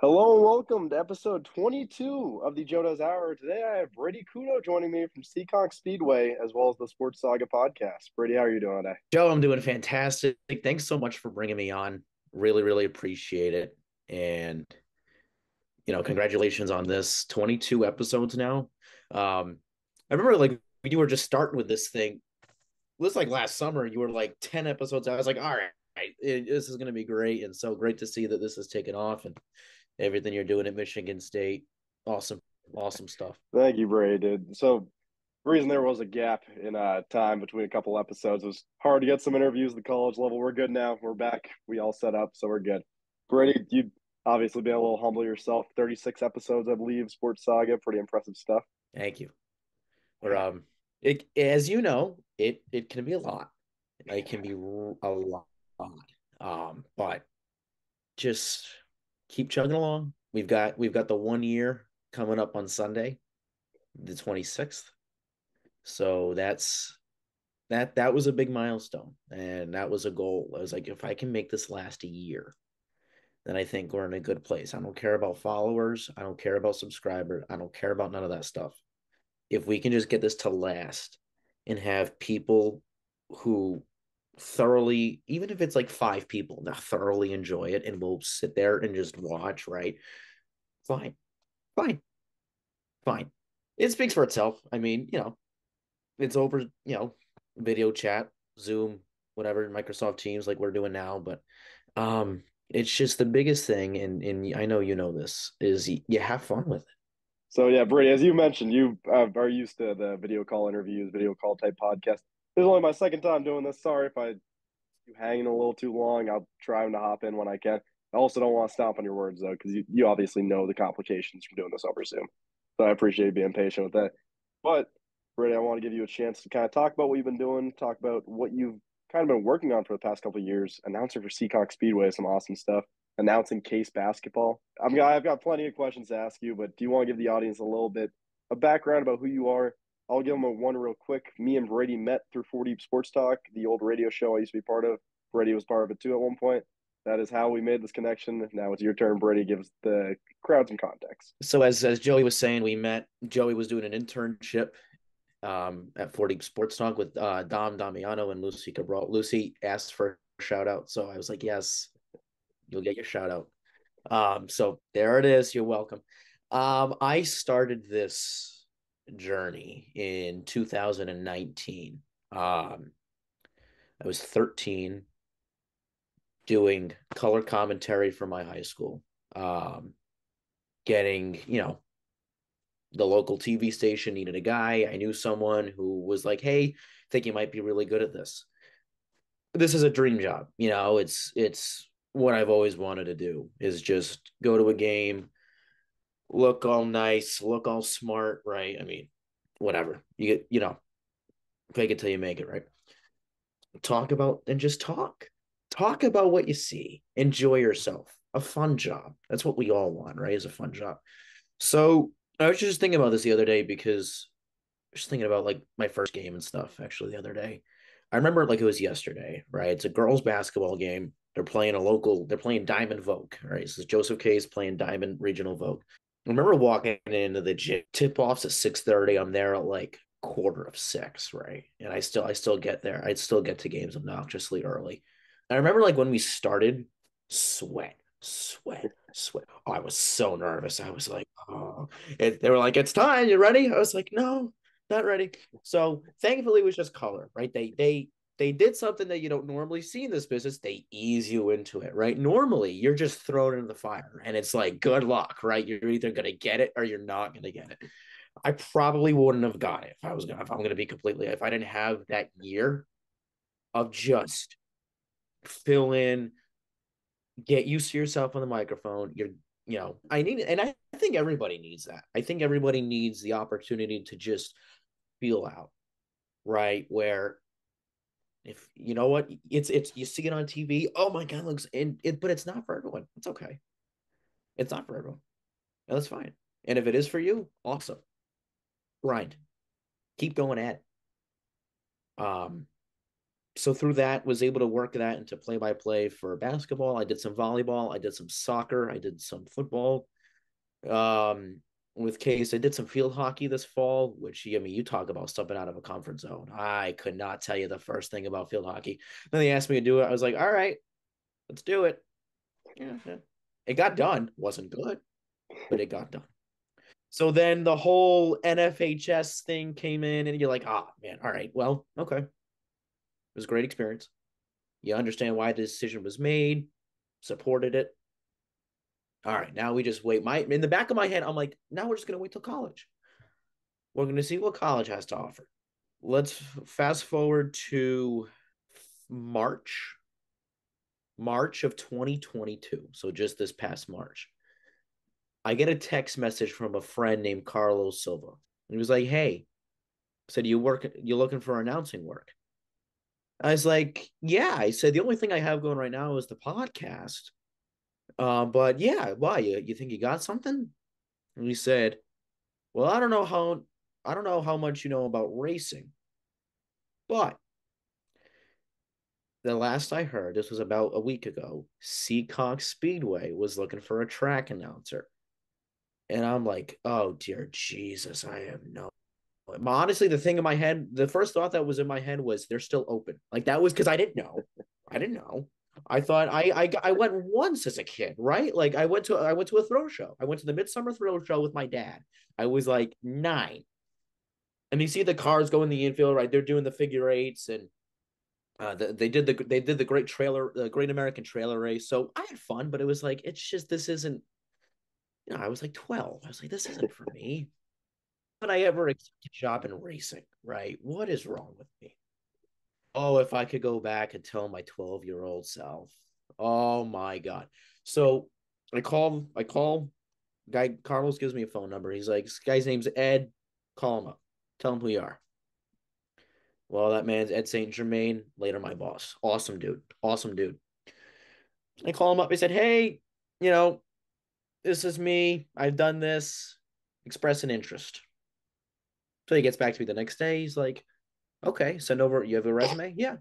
Hello and welcome to episode 22 of the Jodo's Hour. Today I have Brady Couto joining me from Seekonk Speedway as well as the Sports Saga podcast. Brady, how are you doing today? Joe, I'm doing fantastic. Thanks so much for bringing me on. Really, really appreciate it. And, congratulations on this 22 episodes now. I remember like when you were just starting with this thing, it was like last summer, you were like 10 episodes. I was like, all right, this is going to be great. And so great to see that this has taken off and everything you're doing at Michigan State. Awesome, awesome stuff. Thank you, Brady, dude. So the reason there was a gap in time between a couple episodes was hard to get some interviews at the college level. We're good now. We're back. We all set up, so we're good. Brady, you obviously been a little humble yourself. 36 episodes, I believe, Sports Saga. Pretty impressive stuff. Thank you. Or it as you know, it can be a lot. It can be a lot. But just keep chugging along. We've got the 1 year coming up on Sunday, the 26th. So that was a big milestone, and that was a goal. I was like, if I can make this last a year, then I think we're in a good place. I don't care about followers. I don't care about subscribers. I don't care about none of that stuff. If we can just get this to last and have people who thoroughly, even if it's like five people that thoroughly enjoy it and will sit there and just watch, right? Fine, fine, fine. It speaks for itself. I mean, it's over, video chat, Zoom, whatever, Microsoft Teams like we're doing now. But it's just the biggest thing, and I know you know this, is you have fun with it. So yeah, Brady, as you mentioned, you are used to the video call interviews, video call type podcast. This is only my second time doing this. Sorry if I you hanging a little too long. I'll try to hop in when I can. I also don't want to stomp on your words though, because you obviously know the complications from doing this over Zoom. So I appreciate you being patient with that. But Brady, I want to give you a chance to kind of talk about what you've been doing, talk about what you've kind of been working on for the past couple of years. Announcer for Seekonk Speedway, some awesome stuff. Announcing Case basketball. I've got plenty of questions to ask you, but do you want to give the audience a little bit of background about who you are? I'll give them a one real quick. Me and Brady met through 4 Deep Sports Talk, the old radio show I used to be part of. Brady was part of it too at one point. That is how we made this connection. Now it's your turn, Brady. Gives the crowd some context. So as Joey was saying, we met. Joey was doing an internship at 40 Sports Talk with Dom Damiano and Lucy Cabral. Lucy asked for a shout out, so I was like, yes, you'll get your shout out. So there it is. You're welcome. I started this journey in 2019. I was 13 doing color commentary for my high school. Getting, the local TV station needed a guy. I knew someone who was like, "Hey, I think you might be really good at this." This is a dream job. It's what I've always wanted to do is just go to a game, look all nice, look all smart, right? I mean, whatever. Fake it till you make it, right? Talk about and just talk. Talk about what you see. Enjoy yourself. A fun job. That's what we all want, right? Is a fun job. So I was just thinking about this the other day because I was just thinking about like my first game and stuff actually the other day. I remember it like it was yesterday, right? It's a girls' basketball game. They're playing Diamond Vogue, right? So Joseph K is playing Diamond Regional Vogue. I remember walking into the gym, tip offs at 6:30. I'm there at like quarter of six, right? And I still get there. I'd still get to games obnoxiously early. I remember like when we started, sweat, sweat, sweat. Oh, I was so nervous. I was like, oh, they were like, it's time. You ready? I was like, no, not ready. So thankfully, it was just color, right? They did something that you don't normally see in this business. They ease you into it, right? Normally, you're just thrown into the fire, and it's like, good luck, right? You're either gonna get it or you're not gonna get it. I probably wouldn't have got it if I'm gonna be completely if I didn't have that year of just fill in, get used to yourself on the microphone. I need it. And I think everybody needs that. I think everybody needs the opportunity to just feel out, right? Where if you know what, you see it on TV. Oh my God, looks and it, but it's not for everyone. It's okay. It's not for everyone. And that's fine. And if it is for you, awesome. Grind. Keep going at it. Um, So through that, was able to work that into play by play for basketball. I did some volleyball. I did some soccer. I did some football. Um, with Case, I did some field hockey this fall, which I mean, you talk about stepping out of a comfort zone. I could not tell you the first thing about field hockey. Then they asked me to do it. I was like, all right, let's do it. Yeah, yeah. It got done. Wasn't good, but it got done. So then the whole NFHS thing came in, and you're like, ah, man, all right, well, okay. It was a great experience. You understand why the decision was made, supported it. All right, now we just wait. My in the back of my head, I'm like, now we're just gonna wait till college. We're gonna see what college has to offer. Let's fast forward to March, March of 2022. So just this past March, I get a text message from a friend named Carlos Silva. He was like, "Hey," said, you looking for announcing work?" I was like, "Yeah." I said, "The only thing I have going right now is the podcast. But yeah, why? You think you got something?" And he said, "Well, I don't know how much you know about racing, but the last I heard, this was about a week ago, Seekonk Speedway was looking for a track announcer." And I'm like, "Oh dear Jesus, I have no." Honestly, the thing in my head, the first thought that was in my head was they're still open. Like that was because I didn't know. I didn't know. I thought I went once as a kid, right? Like I went to a throw show. I went to the Midsummer Throw Show with my dad. I was like 9, and you see the cars go in the infield, right? They're doing the figure eights, and they did the Great American Trailer Race. So I had fun, but it was like it's just this isn't. I was like 12. I was like, this isn't for me. But I ever accept a job in racing, right? What is wrong with me? Oh, if I could go back and tell my 12-year-old self. Oh my God. So I call, guy Carlos gives me a phone number. He's like, this guy's name's Ed. Call him up. Tell him who you are. Well, that man's Ed St. Germain, later my boss. Awesome dude. Awesome dude. I call him up. I said, hey, you know, this is me. I've done this. Express an interest. So he gets back to me the next day. He's like, okay, send over. You have a resume? Yeah.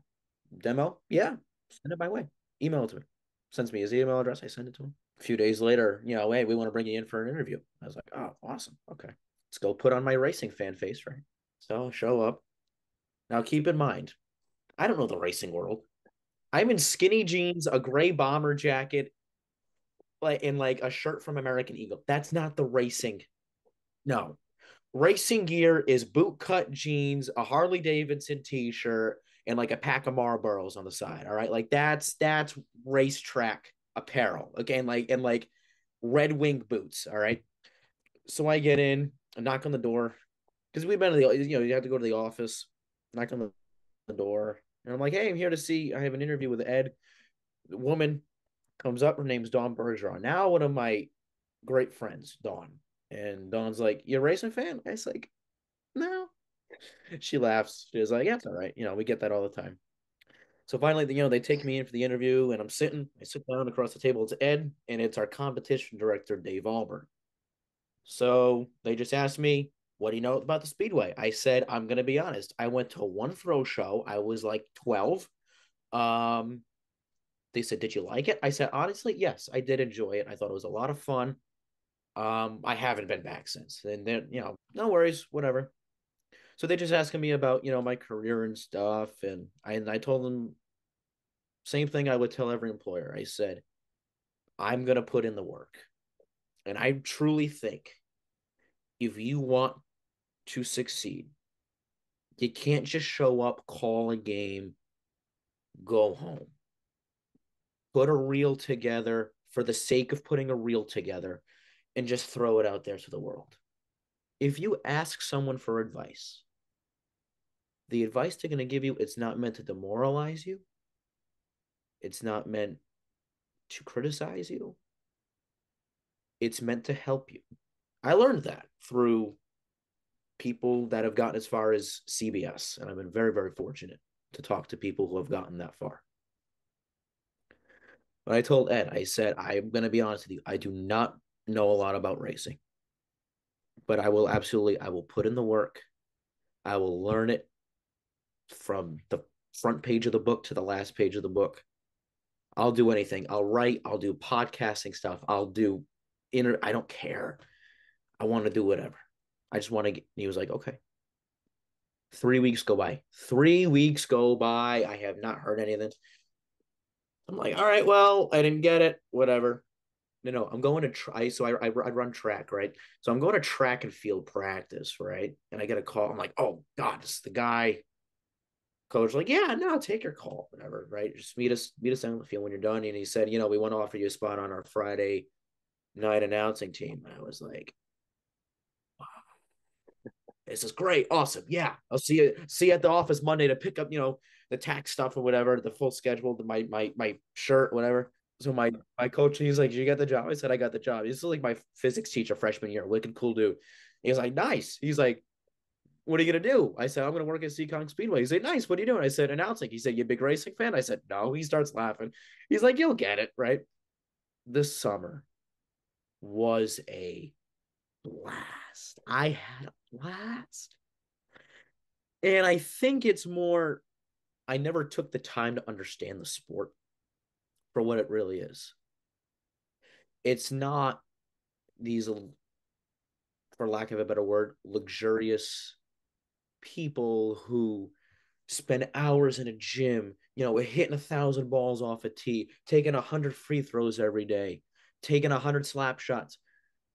Demo? Yeah. Send it my way. Email it to me. Sends me his email address. I send it to him. A few days later, hey, we want to bring you in for an interview. I was like, oh, awesome. Okay. Let's go put on my racing fan face, right? So show up. Now keep in mind, I don't know the racing world. I'm in skinny jeans, a gray bomber jacket, like in like a shirt from American Eagle. That's not the racing. No. Racing gear is boot cut jeans, a Harley Davidson t-shirt, and like a pack of Marlboros on the side. All right. Like that's racetrack apparel. Okay. And like Red Wing boots. All right. So I get in, I knock on the door. Because we've been to you have to go to the office, knock on the door. And I'm like, hey, I'm here to see. I have an interview with Ed. The woman comes up. Her name's Dawn Bergeron. Now one of my great friends, Dawn. And Dawn's like, "You're a racing fan?" I was like, "No." She laughs. She's like, "Yeah, it's all right. We get that all the time." So finally, they take me in for the interview, and I sit down across the table. It's Ed, and it's our competition director, Dave Albert. So they just asked me, "What do you know about the Speedway?" I said, "I'm going to be honest. I went to one throw show. I was like 12. Um, they said, "Did you like it?" I said, "Honestly, yes, I did enjoy it. I thought it was a lot of fun. I haven't been back since." And then, no worries, whatever. So they just asking me about, my career and stuff. And I told them same thing I would tell every employer. I said, I'm gonna put in the work. And I truly think if you want to succeed, you can't just show up, call a game, go home. Put a reel together for the sake of putting a reel together and just throw it out there to the world. If you ask someone for advice, the advice they're going to give you, it's not meant to demoralize you. It's not meant to criticize you. It's meant to help you. I learned that through people that have gotten as far as CBS, and I've been very, very fortunate to talk to people who have gotten that far. But I told Ed, I said, I'm going to be honest with you. I do not know a lot about racing, but I will put in the work. I will learn it from the front page of the book to the last page of the book. I'll do anything. I'll write. I'll do podcasting stuff. I'll do I don't care. I want to do whatever. I just want to get. He was like, okay. 3 weeks go by. 3 weeks go by. I have not heard anything. I'm like, all right, well, I didn't get it. Whatever. No, I'm going to try. So I run track, right? So I'm going to track and field practice, right? And I get a call. I'm like, oh God, this is the guy. Coach, like, yeah, no, take your call, whatever, right? Just meet us on the field when you're done. And he said, we want to offer you a spot on our Friday night announcing team. And I was like, wow, this is great, awesome, yeah. I'll see you at the office Monday to pick up, the tax stuff or whatever, the full schedule, my shirt, whatever. So my coach, he's like, "Did you get the job?" I said, "I got the job." He's like my physics teacher freshman year, wicked cool dude. He's like, "Nice." He's like, "What are you gonna do?" I said, "I'm gonna work at Seekonk Speedway." He's like, "Nice. What are you doing?" I said, "Announcing." He said, "You a big racing fan?" I said, "No." He starts laughing. He's like, "You'll get it, right?" This summer was a blast. I had a blast. And I think it's more, I never took the time to understand the sport for what it really is. It's not these, for lack of a better word, luxurious people who spend hours in a gym, hitting 1,000 balls off a tee, taking 100 free throws every day, taking 100 slap shots.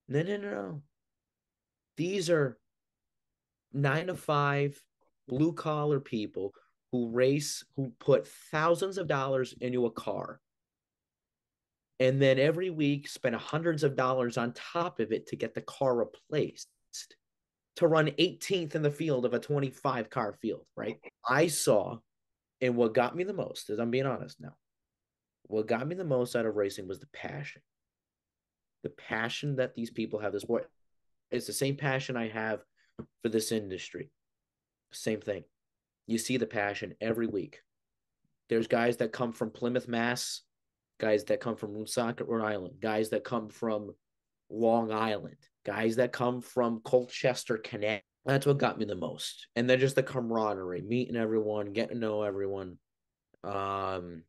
No, no, no, no. These are 9 to 5 blue collar people who race, who put thousands of dollars into a car, and then every week spend hundreds of dollars on top of it to get the car replaced, to run 18th in the field of a 25 car field, right? I saw, and what got me the most, as I'm being honest now, what got me the most out of racing was the passion. The passion that these people have this sport. It's the same passion I have for this industry. Same thing. You see the passion every week. There's guys that come from Plymouth, Mass, guys that come from Woonsocket, Rhode Island, guys that come from Long Island, guys that come from Colchester, Connecticut. That's what got me the most. And then just the camaraderie, meeting everyone, getting to know everyone. Um,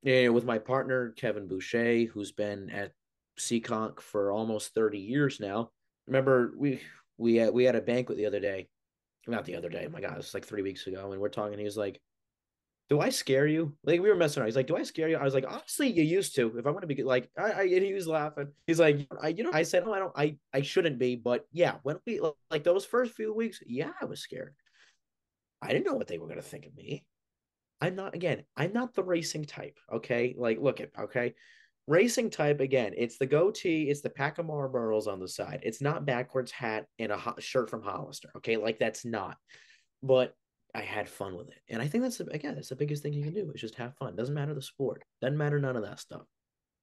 with my partner, Kevin Boucher, who's been at Seekonk for almost 30 years now. Remember, we had a banquet the other day. Not the other day. Oh my God, it was like 3 weeks ago. And we're talking. He was like, do I scare you? Like, we were messing around. He's like, do I scare you? I was like, honestly, you used to. If I want to be like, and he was laughing. He's like, I said, oh, I shouldn't be, but yeah, when we like those first few weeks, yeah, I was scared. I didn't know what they were gonna think of me. I'm not the racing type. Okay, like, look at okay, racing type again. It's the goatee. It's the pack of Marlboros on the side. It's not backwards hat and a shirt from Hollister. Okay, like that's not. But I had fun with it. And I think that's the biggest thing you can do is just have fun. Doesn't matter the sport. Doesn't matter none of that stuff.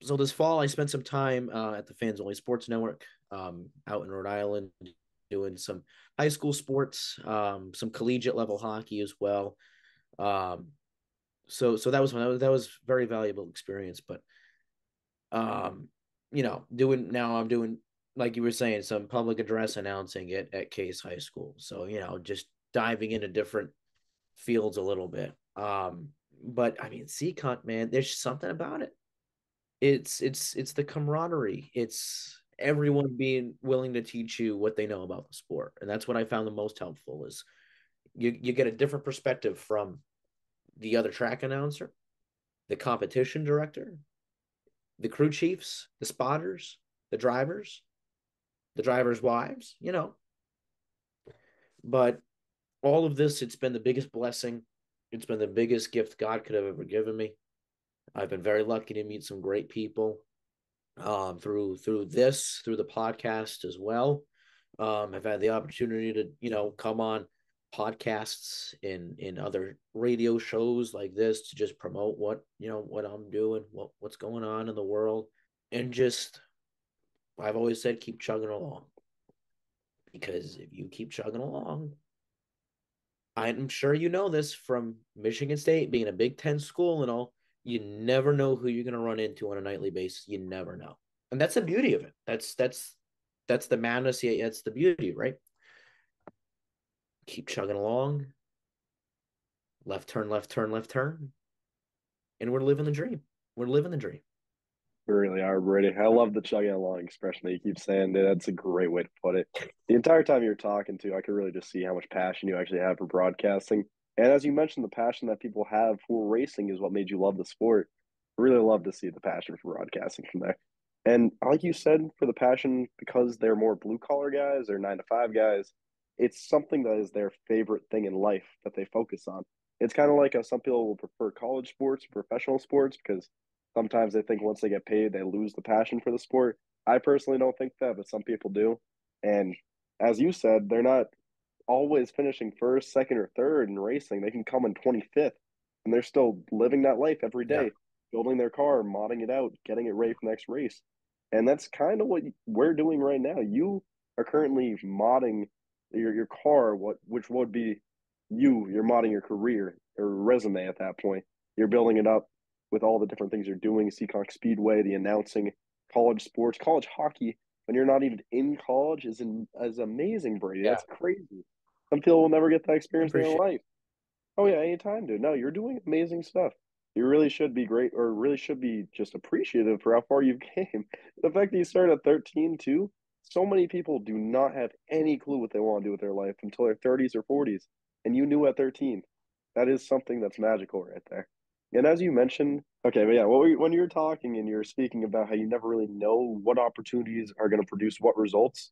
So this fall, I spent some time at the Fans Only Sports Network out in Rhode Island doing some high school sports, some collegiate level hockey as well. Um, so that was fun. That was very valuable experience. But I'm doing, like you were saying, some public address announcing it at Case High School. So just diving into different fields a little bit. But I mean, Seekonk, man, there's something about it. It's the camaraderie. It's everyone being willing to teach you what they know about the sport, and that's what I found the most helpful. Is you get a different perspective from the other track announcer, the competition director, the crew chiefs, the spotters, the drivers' wives. But all of this, it's been the biggest blessing. It's been the biggest gift God could have ever given me. I've been very lucky to meet some great people through the podcast as well. I've had the opportunity to come on podcasts in other radio shows like this to just promote what I'm doing, what's going on in the world, and just I've always said keep chugging along, because if you keep chugging along, I'm sure you know this from Michigan State being a Big Ten school and all. You never know who you're going to run into on a nightly basis. You never know, and that's the beauty of it. That's the madness. Yeah, that's the beauty, right? Keep chugging along. left turn, left turn, left turn, and we're living the dream. We're living the dream. We really are, Brady. I love the chugging along expression that you keep saying. Dude, that's a great way to put it. The entire time you're talking to, I could really just see how much passion you actually have for broadcasting. And as you mentioned, the passion that people have for racing is what made you love the sport. I really love to see the passion for broadcasting from there. And like you said, for the passion, because they're more blue collar guys or 9 to 5 guys, it's something that is their favorite thing in life that they focus on. It's kind of like some people will prefer college sports, professional sports, because sometimes they think once they get paid, they lose the passion for the sport. I personally don't think that, but some people do. And as you said, they're not always finishing first, second, or third in racing. They can come in 25th, and they're still living that life every Yeah. day, building their car, modding it out, getting it ready for the next race. And that's kind of what we're doing right now. You are currently modding your car, which would be you're modding your career or resume at that point. You're building it up with all the different things you're doing, Seekonk Speedway, the announcing, college sports, college hockey when you're not even in college is amazing, Brady. Yeah. That's crazy. Some people will never get that I experience in their appreciate life. Oh yeah, anytime, dude. No, you're doing amazing stuff. You really should be great, or really should be just appreciative for how far you came. The fact that you started at 13 too. So many people do not have any clue what they want to do with their life until their 30s or 40s, and you knew at 13. That is something that's magical right there. And as you mentioned, okay, but yeah, when you were talking and you were speaking about how you never really know what opportunities are going to produce what results,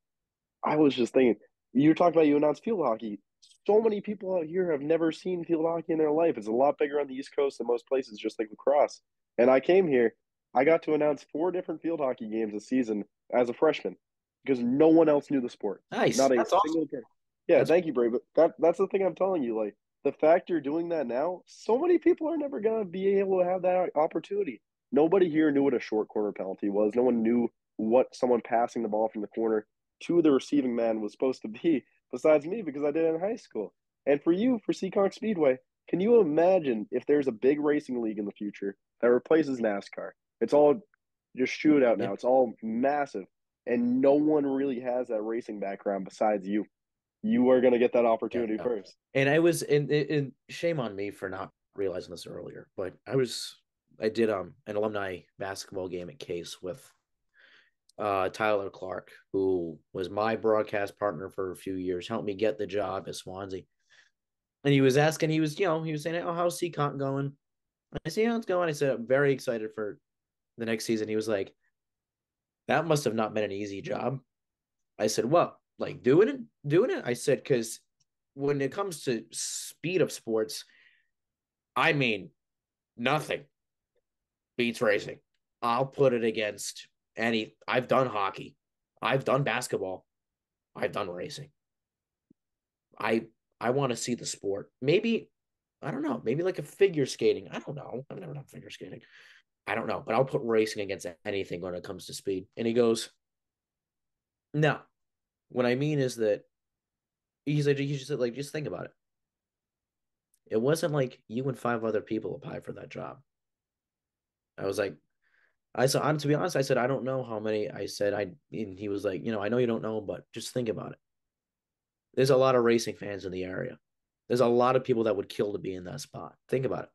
I was just thinking, you talked about you announced field hockey. So many people out here have never seen field hockey in their life. It's a lot bigger on the East Coast than most places, just like lacrosse. And I came here, I got to announce 4 different field hockey games a season as a freshman because no one else knew the sport. Nice. Not a That's awesome. single person. Yeah, That's thank you, Bray. But that's the thing I'm telling you. Like the fact you're doing that now, so many people are never gonna be able to have that opportunity. Nobody here knew what a short corner penalty was. No one knew what someone passing the ball from the corner to the receiving man was supposed to be, besides me, because I did it in high school. And for you, for Seekonk Speedway, can you imagine if there's a big racing league in the future that replaces NASCAR? It's all just shootout yeah. now. It's all massive, and no one really has that racing background besides you. You are going to get that Yeah. opportunity first. And I was and shame on me for not realizing this earlier, but I did an alumni basketball game at Case with Tyler Clark, who was my broadcast partner for a few years, helped me get the job at Swansea. And he was asking, he was saying, "Oh, how's Seekonk going?" I said, "Yeah, it's going." I said, "I'm very excited for the next season." He was like, "That must have not been an easy job." I said, "Well, like doing it." I said, "Because when it comes to speed of sports, I mean, nothing beats racing. I'll put it against any. I've done hockey, I've done basketball, I've done racing. I I want to see the sport. Maybe I don't know. Maybe like a figure skating. I don't know. I've never done figure skating. I don't know, but I'll put racing against anything when it comes to speed." And he goes, "No. What I mean is that he just said, like, just think about it. It wasn't like you and 5 other people applied for that job." I was like, I said, to be honest, I said, I don't know how many. I said, and he was like, I know you don't know, but just think about it. There's a lot of racing fans in the area. There's a lot of people that would kill to be in that spot. Think about it.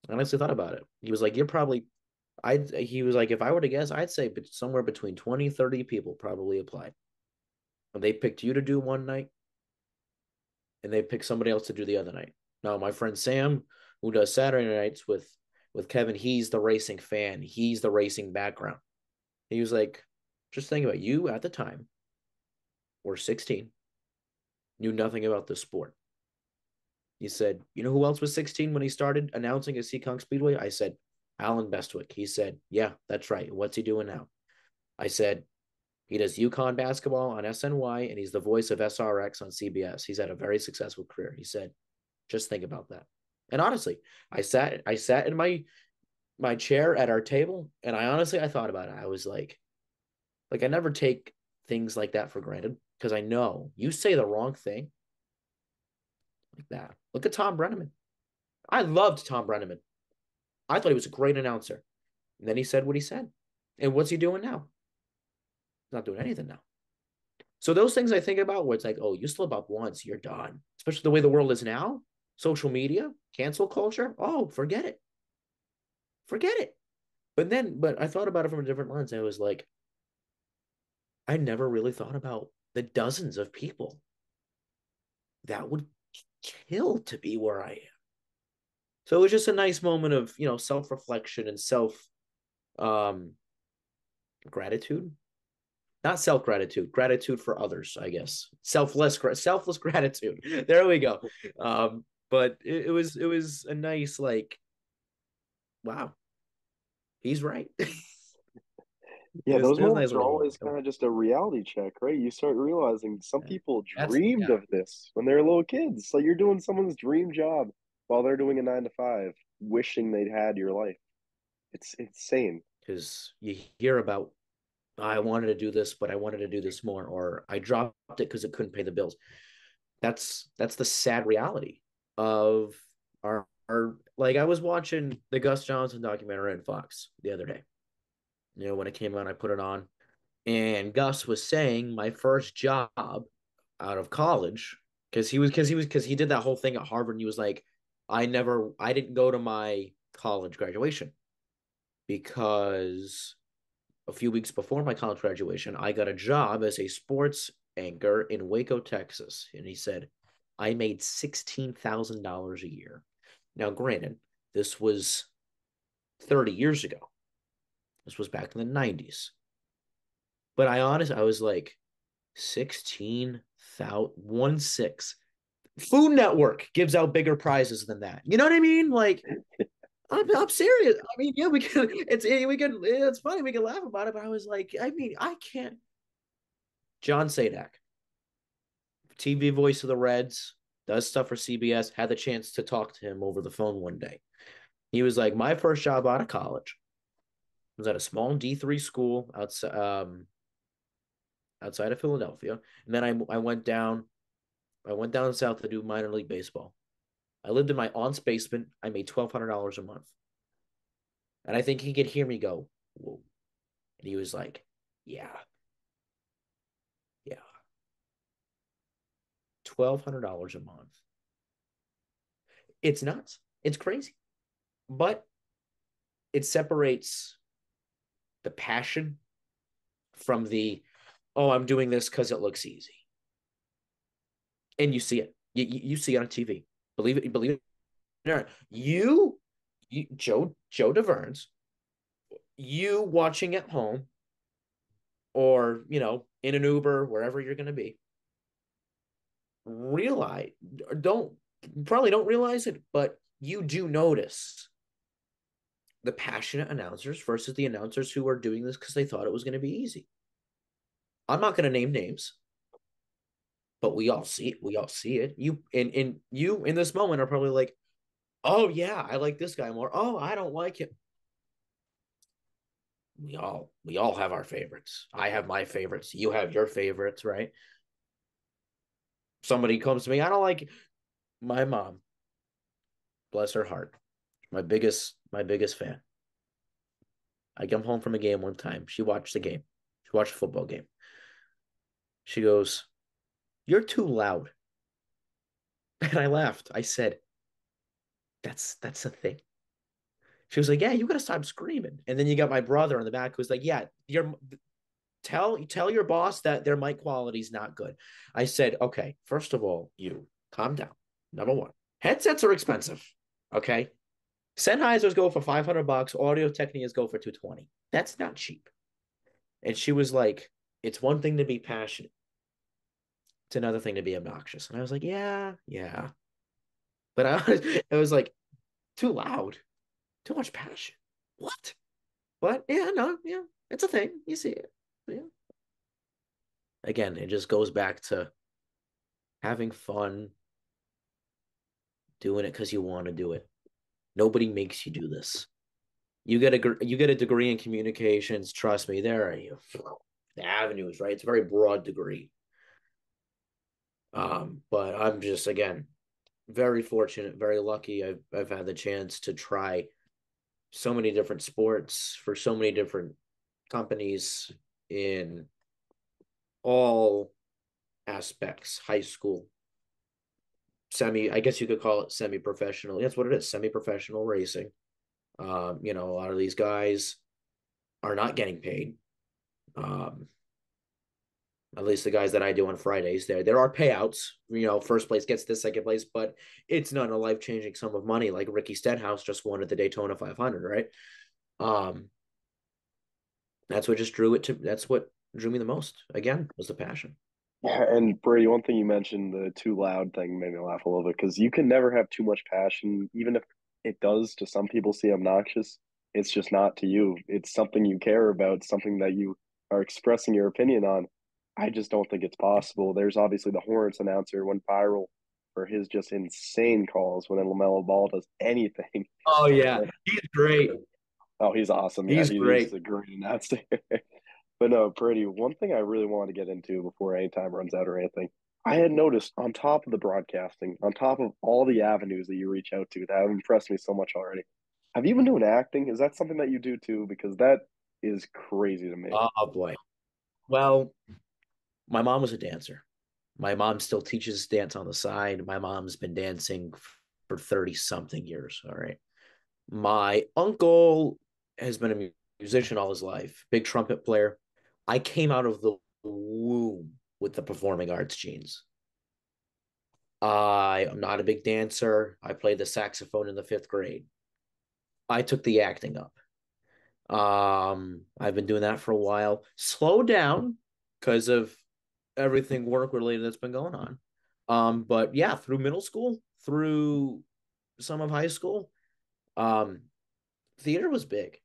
I honestly thought about it. He was like, he was like, if I were to guess, I'd say somewhere between 20, 30 people probably applied. And they picked you to do one night and they picked somebody else to do the other night. Now, my friend Sam, who does Saturday nights with Kevin, he's the racing fan. He's the racing background. He was like, just think about it. You at the time were 16, knew nothing about the sport. He said, you know who else was 16 when he started announcing at Seekonk Speedway? I said, Alan Bestwick. He said, yeah, that's right. What's he doing now? I said, he does UConn basketball on SNY and he's the voice of SRX on CBS. He's had a very successful career. He said, just think about that. And honestly, I sat in my chair at our table and I thought about it. I was like I never take things like that for granted because I know you say the wrong thing like that. Look at Tom Brenneman. I loved Tom Brenneman. I thought he was a great announcer. And then he said what he said. And what's he doing now? He's not doing anything now. So those things I think about where it's like, oh, you slip up once, you're done. Especially the way the world is now. Social media, cancel culture. Oh, forget it. Forget it. But I thought about it from a different lens. I was like, I never really thought about the dozens of people that would kill to be where I am. So it was just a nice moment of, self reflection and self um, gratitude. Not self gratitude, gratitude for others, I guess. Selfless gratitude. There we go. But it was a nice, like, wow, he's right. Yeah, those It was a nice moments are little always moment. kind of just a reality check, right? You start realizing some Yeah. people That's dreamed yeah, of this when they were little kids. Like you're doing someone's dream job while they're doing a 9 to 5, wishing they'd had your life. It's insane. because you hear about I wanted to do this, but I wanted to do this more, or I dropped it because it couldn't pay the bills. That's the sad reality of our like I was watching the Gus Johnson documentary on Fox the other day. When it came out, I put it on, and Gus was saying my first job out of college because he did that whole thing at Harvard. And he was like, I didn't go to my college graduation because a few weeks before my college graduation, I got a job as a sports anchor in Waco, Texas. And he said, I made $16,000 a year. Now, granted, this was 30 years ago. This was back in the 90s. But I was like, 16,000, 1 6. Food Network gives out bigger prizes than that. You know what I mean? Like, I'm serious. I mean, yeah, it's funny, we can laugh about it, but I was like, I mean, I can't. John Sadak, TV voice of the Reds, does stuff for CBS, had the chance to talk to him over the phone one day. He was like, my first job out of college was at a small D3 school outside of Philadelphia. And then I went down south to do minor league baseball. I lived in my aunt's basement. I made $1,200 a month. And I think he could hear me go, whoa. And he was like, yeah, yeah, $1,200 a month. It's nuts. It's crazy. But it separates the passion from oh, I'm doing this because it looks easy. And you see it. You see it on TV. Believe it or not. You Joe DeVerns, you watching at home or, in an Uber, wherever you're going to be, realize, don't, probably don't realize it, but you do notice the passionate announcers versus the announcers who are doing this because they thought it was going to be easy. I'm not going to name names, but we all see it. We all see it. You in this moment are probably like, oh yeah, I like this guy more. Oh, I don't like him. We all have our favorites. I have my favorites. You have your favorites, right? Somebody comes to me, I don't like my mom, bless her heart. My biggest fan. I come home from a game one time. She watched the game. She watched a football game. She goes, "You're too loud." And I laughed. I said, That's a thing. She was like, "Yeah, you gotta stop screaming." And then you got my brother in the back who's like, "Yeah, tell your boss that their mic quality is not good." I said, "Okay, first of all, you calm down. Number one, headsets are expensive. Okay, Sennheisers go for $500. Audio Technias go for 220. That's not cheap." And she was like, "It's one thing to be passionate. It's another thing to be obnoxious." And I was like, "Yeah, yeah." But it was like too loud, too much passion. What? But yeah, no, yeah, it's a thing. You see it. Yeah. Again, it just goes back to having fun, doing it because you want to do it. Nobody makes you do this. You get a degree in communications. Trust me, there are the avenues, right? It's a very broad degree. But I'm just again very fortunate, very lucky. I've had the chance to try so many different sports for so many different companies in all aspects: high school, I guess you could call it semi-professional. That's what it is, semi-professional racing. A lot of these guys are not getting paid. Um, at least the guys that I do on Fridays. There are payouts. First place gets this, second place, but it's not a life changing sum of money like Ricky Stenhouse just won at the Daytona 500, right? Um, that's what just drew it to. That's what drew me the most. Again, was the passion. Yeah, and Brady, one thing you mentioned, the too loud thing made me laugh a little bit because you can never have too much passion, even if it does to some people seem obnoxious. It's just not to you. It's something you care about, something that you are expressing your opinion on. I just don't think it's possible. There's obviously the Hornets announcer went viral for his just insane calls when LaMelo Ball does anything. Oh yeah, he's great. Oh, he's awesome. Yeah, He's he's great. a great announcer. But no, Brady, one thing I really wanted to get into before any time runs out or anything, I had noticed on top of the broadcasting, on top of all the avenues that you reach out to that have impressed me so much already, have you been doing acting? Is that something that you do too? Because that is crazy to me. Oh boy. Well, my mom was a dancer. My mom still teaches dance on the side. My mom's been dancing for 30 something years. All right. My uncle has been a musician all his life, big trumpet player. I came out of the womb with the performing arts genes. I am not a big dancer. I played the saxophone in the fifth grade. I took the acting up. I've been doing that for a while. Slowed down because of everything work related that's been going on. But yeah, through middle school, through some of high school, um, theater was big.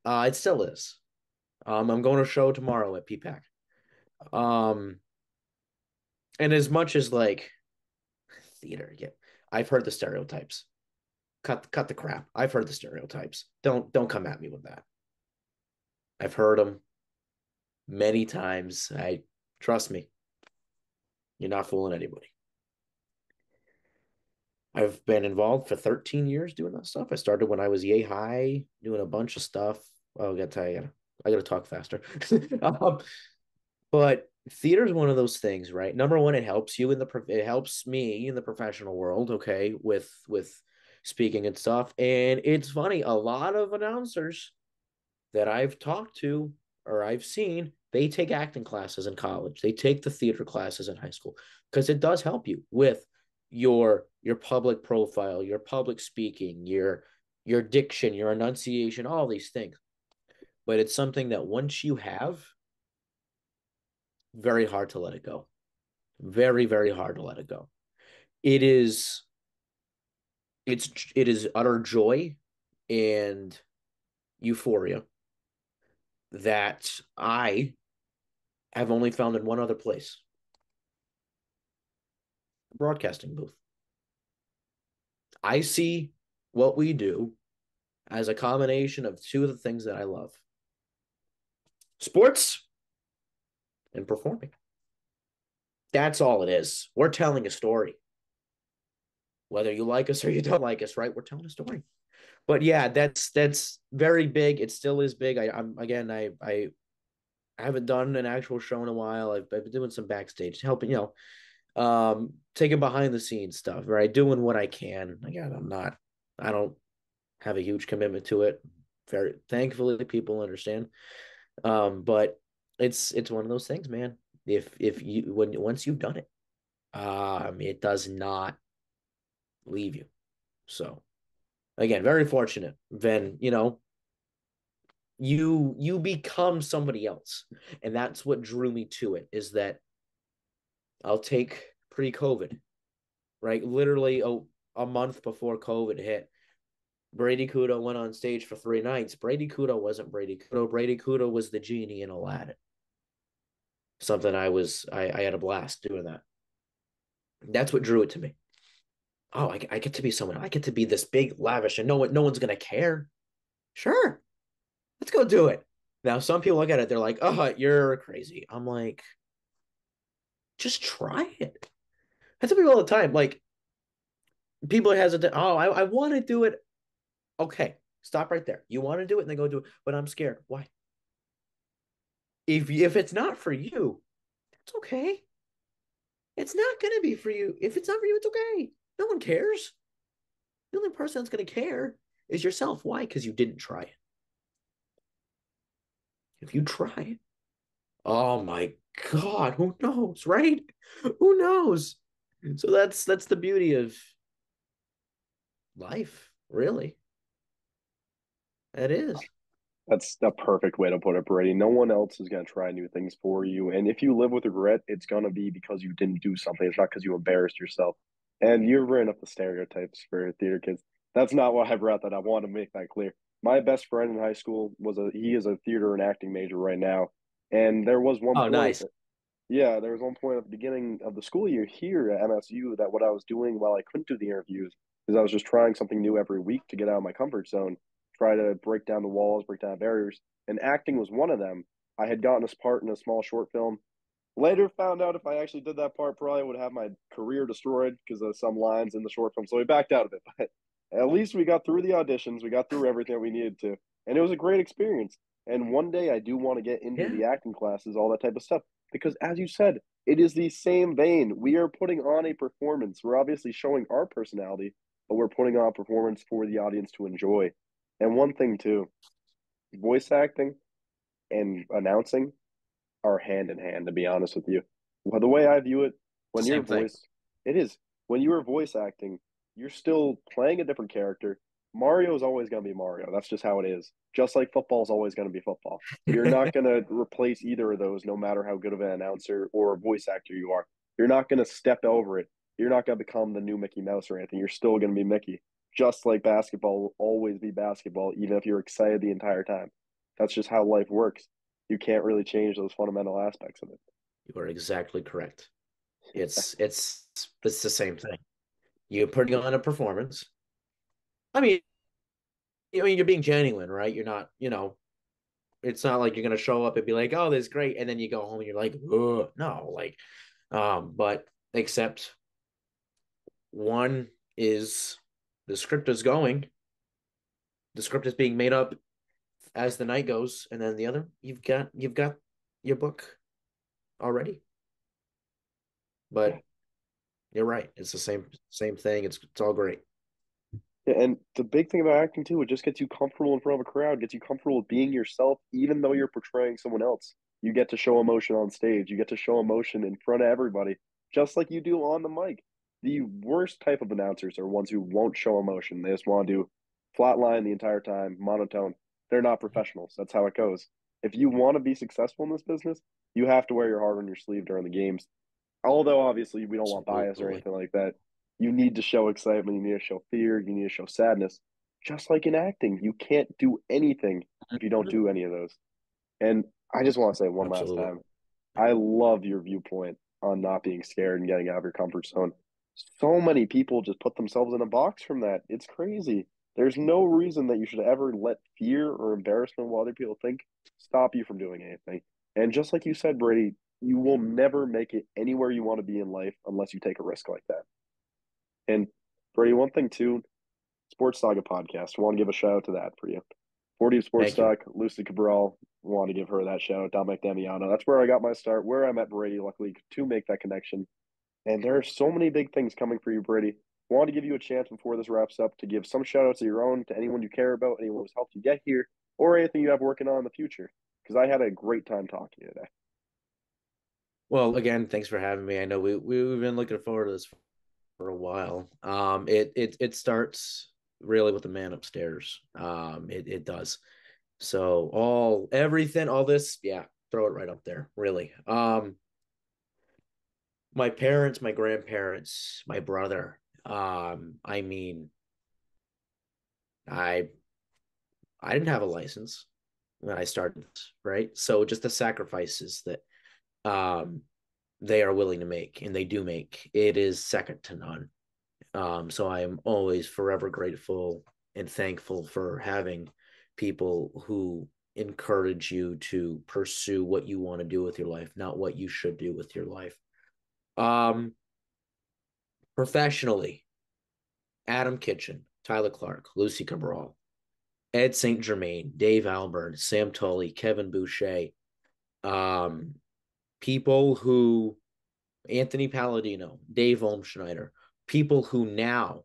It still is. I'm going to a show tomorrow at PPAC. Um, and as much as like theater, yeah, I've heard the stereotypes. Cut the crap. I've heard the stereotypes. Don't come at me with that. I've heard them many times. I trust me. You're not fooling anybody. I've been involved for 13 years doing that stuff. I started when I was yay high, doing a bunch of stuff. Oh, I gotta tell you, I gotta talk faster. But theater is one of those things, right? Number one, it helps me in the professional world, okay, with speaking and stuff. And it's funny, a lot of announcers that I've talked to or I've seen, they take acting classes in college. They take the theater classes in high school because it does help you with your public profile, your public speaking, your diction, your enunciation, all these things. But it's something that once you have, very hard to let it go. Very, very hard to let it go. It is it is utter joy and euphoria that I have only found in one other place, the broadcasting booth. I see what we do as a combination of two of the things that I love: sports and performing. That's all it is. We're telling a story. Whether you like us or you don't like us, right? We're telling a story. But yeah, that's very big. It still is big. I'm again, I haven't done an actual show in a while. I've been doing some backstage, helping, taking behind the scenes stuff, right? Doing what I can. Again, I don't have a huge commitment to it. Very thankfully, people understand. But it's one of those things, man. If you when once you've done it, it does not leave you. So again, very fortunate. Then you become somebody else, and that's what drew me to it. Is that I'll take pre-COVID, right? Literally a month before COVID hit. Brady Couto went on stage for 3 nights. Brady Couto wasn't Brady Couto. Brady Couto was the genie in Aladdin. Something I had a blast doing that. That's what drew it to me. Oh, I get to be someone. I get to be this big, lavish, and no one's gonna care. Sure, let's go do it. Now, some people look at it, they're like, "Oh, you're crazy." I'm like, just try it. I tell people all the time, like, people are hesitant. Oh, I want to do it. Okay, stop right there. You want to do it, and then go do it. But I'm scared. Why? If it's not for you, it's okay. It's not gonna be for you. If it's not for you, it's okay. No one cares. The only person that's going to care is yourself. Why? Because you didn't try it. If you try it, oh my God, who knows, right? Who knows? So that's the beauty of life, really. It is. That's a perfect way to put it, Brady. No one else is going to try new things for you. And if you live with regret, it's going to be because you didn't do something. It's not because you embarrassed yourself. And you're bringing up the stereotypes for theater kids. That's not why I brought that. I want to make that clear. My best friend in high school he is a theater and acting major right now. And there was one Oh, point nice. yeah, there was one point at the beginning of the school year here at MSU that what I was doing while I couldn't do the interviews is I was just trying something new every week to get out of my comfort zone, try to break down the walls, break down barriers, and acting was one of them. I had gotten a part in a small short film. Later found out if I actually did that part, probably would have my career destroyed because of some lines in the short film. So we backed out of it. But at least we got through the auditions, we got through everything we needed to, and it was a great experience. And one day I do want to get into Yeah. the acting classes, all that type of stuff, because as you said, it is the same vein. We are putting on a performance. We're obviously showing our personality, but we're putting on a performance for the audience to enjoy. And one thing too, voice acting and announcing are hand in hand, to be honest with you. Well, the way I view it, It's when the your same thing. voice, it is, when you are voice acting, you're still playing a different character. Mario is always going to be Mario. That's just how it is. Just like football is always going to be football. You're not going to replace either of those, no matter how good of an announcer or a voice actor you are. You're not going to step over it. You're not going to become the new Mickey Mouse or anything. You're still going to be Mickey. Just like basketball will always be basketball, even if you're excited the entire time. That's just how life works. You can't really change those fundamental aspects of it. You are exactly correct. It's the same thing. You're putting on a performance. I mean, you're being genuine, right? You're not, it's not like you're gonna show up and be like, "Oh, this is great," and then you go home and you're like, "Ugh." No, like, but except one is the script is going, the script is being made up as the night goes, and then the other, you've got your book already. Yeah. But you're right. It's the same thing. It's all great. And the big thing about acting too, it just gets you comfortable in front of a crowd, gets you comfortable with being yourself, even though you're portraying someone else. You get to show emotion on stage. You get to show emotion in front of everybody, just like you do on the mic. The worst type of announcers are ones who won't show emotion. They just want to do flatline the entire time, monotone. They're not professionals. That's how it goes. If you want to be successful in this business, you have to wear your heart on your sleeve during the games. Although obviously we don't want bias or Absolutely. anything like that. You need to show excitement, you need to show fear, you need to show sadness. Just like in acting, you can't do anything if you don't do any of those. And I just want to say one last Absolutely. time, I love your viewpoint on not being scared and getting out of your comfort zone. So many people just put themselves in a box from that. It's crazy. There's no reason that you should ever let fear or embarrassment, what other people think, stop you from doing anything. And just like you said, Brady, you will never make it anywhere you want to be in life unless you take a risk like that. And Brady, one thing too, Sports Saga podcast. Want to give a shout out to that for you. 40 Sports Thank you. Talk, Lucy Cabral. Want to give her that shout out. Dominic Damiano. That's where I got my start. Where I met Brady, luckily, to make that connection. And there are so many big things coming for you, Brady. Want to give you a chance before this wraps up to give some shout outs of your own to anyone you care about, anyone who's helped you get here, or anything you have working on in the future. Because I had a great time talking to you today. Well, again, thanks for having me. I know we've been looking forward to this for a while. It starts really with the man upstairs. It does. So all this, yeah, throw it right up there, really. My parents, my grandparents, my brother. I mean, I I didn't have a license when I started, right? So just the sacrifices that um they are willing to make and they do make, it is second to none. So I am always forever grateful and thankful for having people who encourage you to pursue what you want to do with your life, not what you should do with your life. Um, Professionally, Adam Kitchen, Tyler Clark, Lucy Cabral, Ed St. Germain, Dave Albert, Sam Tully, Kevin Boucher, um, people who Anthony Palladino, Dave Olmschneider, people who now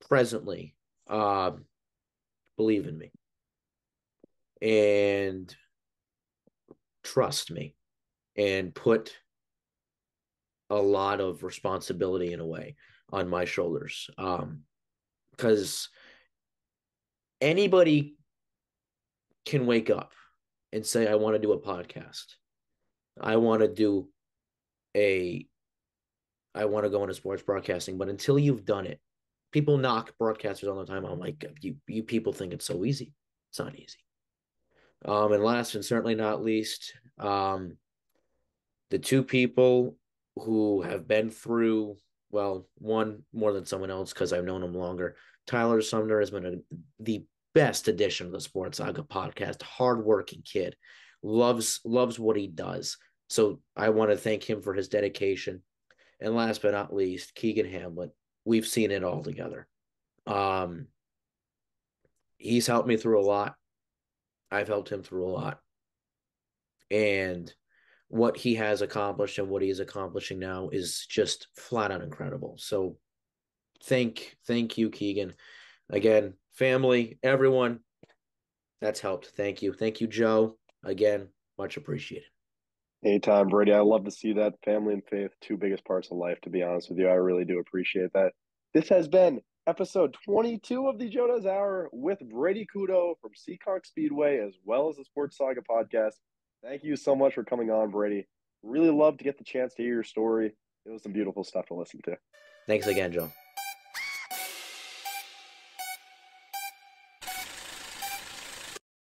presently believe in me and trust me and put a lot of responsibility in a way on my shoulders. Because anybody can wake up and say, I want to do a podcast. I want to do a, I want to go into sports broadcasting. But until you've done it, people knock broadcasters all the time. I'm like, you people think it's so easy. It's not easy. And last and certainly not least, the two people who have been through, well, one more than someone else because I've known him longer. Tyler Sumner has been the best addition to the Sports Saga podcast. Hardworking kid, loves what he does. So I want to thank him for his dedication. And last but not least, Keegan Hamlet. We've seen it all together. Um, he's helped me through a lot. I've helped him through a lot. And what he has accomplished and what he is accomplishing now is just flat out incredible. So thank you, Keegan. Again, family, everyone that's helped. Thank you. Thank you, Joe. Again, much appreciated. Anytime, Brady. I love to see that. Family and faith, two biggest parts of life, to be honest with you. I really do appreciate that. This has been episode 22 of the Jonas Hour with Brady Couto from Seekonk Speedway, as well as the Sports Saga podcast. Thank you so much for coming on, Brady. Really love to get the chance to hear your story. It was some beautiful stuff to listen to. Thanks again, Joe.